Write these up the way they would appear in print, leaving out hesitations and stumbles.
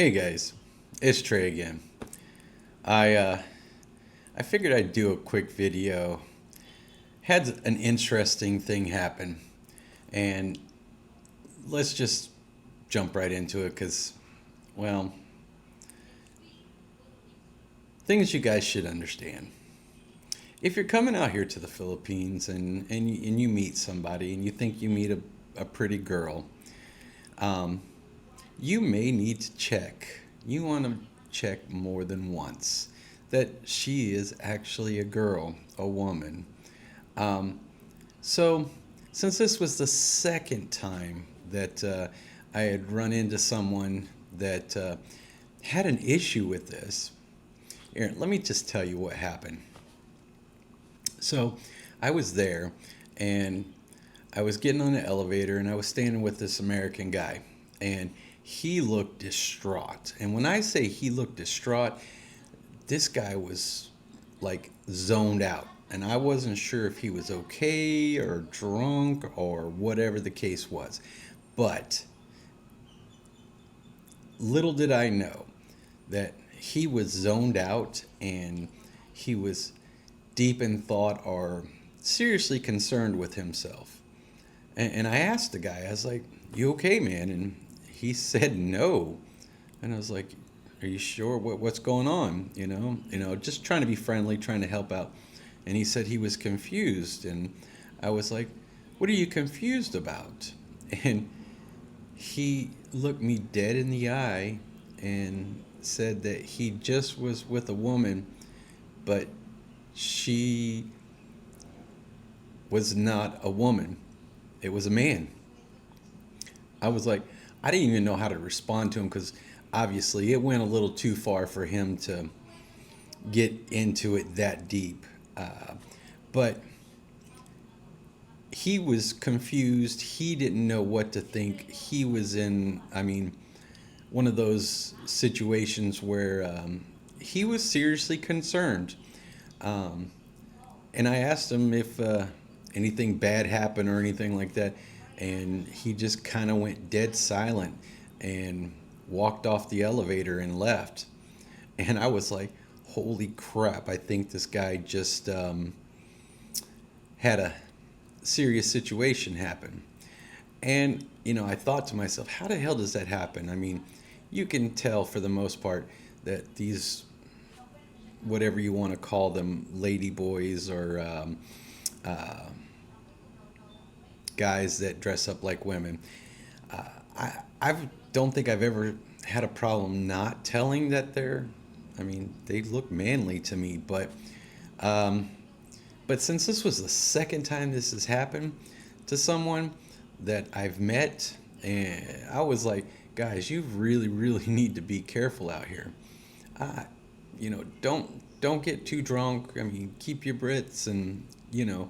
Hey guys, it's Trey again. I uh, I figured I'd do a quick video. Had an interesting thing happen, and let's just jump right into it because, well, things you guys should understand. If you're coming out here to the Philippines and you meet somebody and you think you meet a pretty girl, um, you may need to check. You want to check more than once that she is actually a girl, a woman. Um, so, since this was the second time that I had run into someone that had an issue with this, here, let me just tell you what happened. So, I was there and I was getting on the elevator and I was standing with this American guy and he looked distraught. And when I say he looked distraught, this guy was like zoned out. And I wasn't sure if he was okay or drunk or whatever the case was. But little did I know that he was zoned out and he was deep in thought or seriously concerned with himself. And I asked the guy, I was like, "You okay, man?" And he said no. And I was like, "Are you sure? What's going on?" Just trying to be friendly, trying to help out. And he said he was confused. And I was like, "What are you confused about?" And he looked me dead in the eye and said that he just was with a woman, but she was not a woman. It was a man. I was like, I didn't even know how to respond to him because obviously it went a little too far for him to get into it that deep. But he was confused. He didn't know what to think. He was in, one of those situations where he was seriously concerned. Um, and I asked him if anything bad happened or anything like that. And he just kind of went dead silent and walked off the elevator and left. And I was like, holy crap, I think this guy just had a serious situation happen. And, I thought to myself, how the hell does that happen? I mean, you can tell for the most part that these, whatever you want to call them, lady boys or uh, guys that dress up like women, uh, I don't think I've ever had a problem not telling that they look manly to me, um, but since this was the second time this has happened to someone that I've met, and I was like, guys, you really, really need to be careful out here. Uh, don't get too drunk. I mean, keep your Brits, and you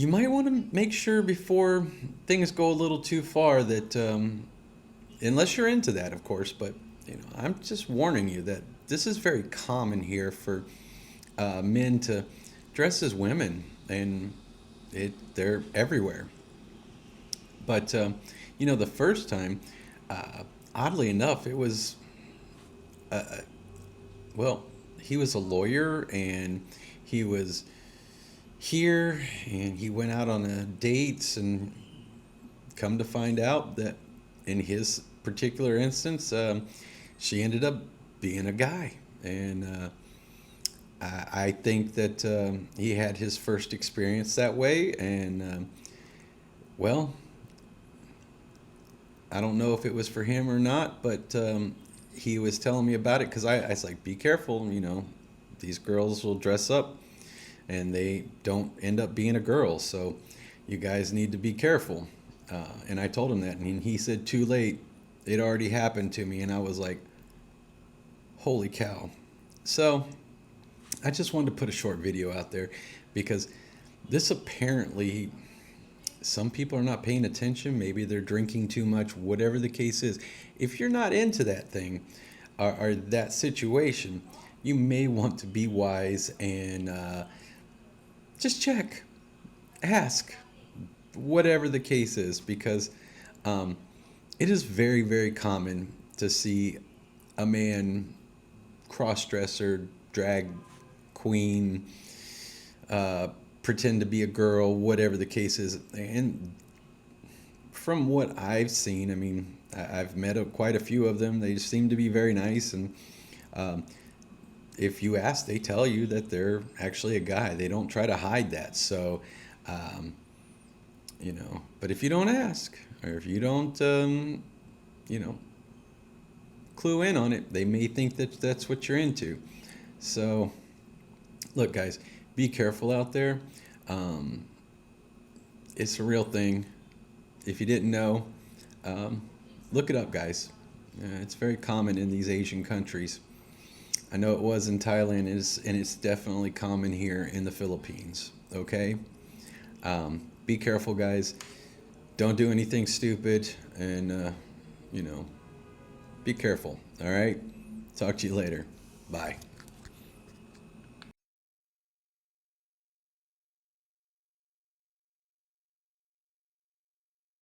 might want to make sure before things go a little too far that, unless you're into that, of course, but I'm just warning you that this is very common here for men to dress as women, and they're everywhere. But the first time, oddly enough, it was uh, well, he was a lawyer and he was here and he went out on a date and come to find out that in his particular instance, she ended up being a guy. And I think that he had his first experience that way. And, well, I don't know if it was for him or not, but he was telling me about it because I was like, be careful, these girls will dress up and they don't end up being a girl. So you guys need to be careful. And I told him that, and he said, too late. It already happened to me. And I was like, holy cow. So I just wanted to put a short video out there because this apparently, some people are not paying attention. Maybe they're drinking too much, whatever the case is. If you're not into that thing or that situation, you may want to be wise and just check, ask, whatever the case is, because it is very, very common to see a man, cross-dresser, drag queen, pretend to be a girl, whatever the case is. And from what I've seen, I mean, I've met quite a few of them. They seem to be very nice, and um, if you ask, they tell you that they're actually a guy. They don't try to hide that. So, um, but if you don't ask, or if you don't, you know, clue in on it, they may think that that's what you're into. So, look, guys, be careful out there. Um, it's a real thing. If you didn't know, um, look it up, guys. It's very common in these Asian countries. I know it was in Thailand, and it's definitely common here in the Philippines. Okay? Be careful, guys. Don't do anything stupid, and, you know, be careful. All right? Talk to you later. Bye.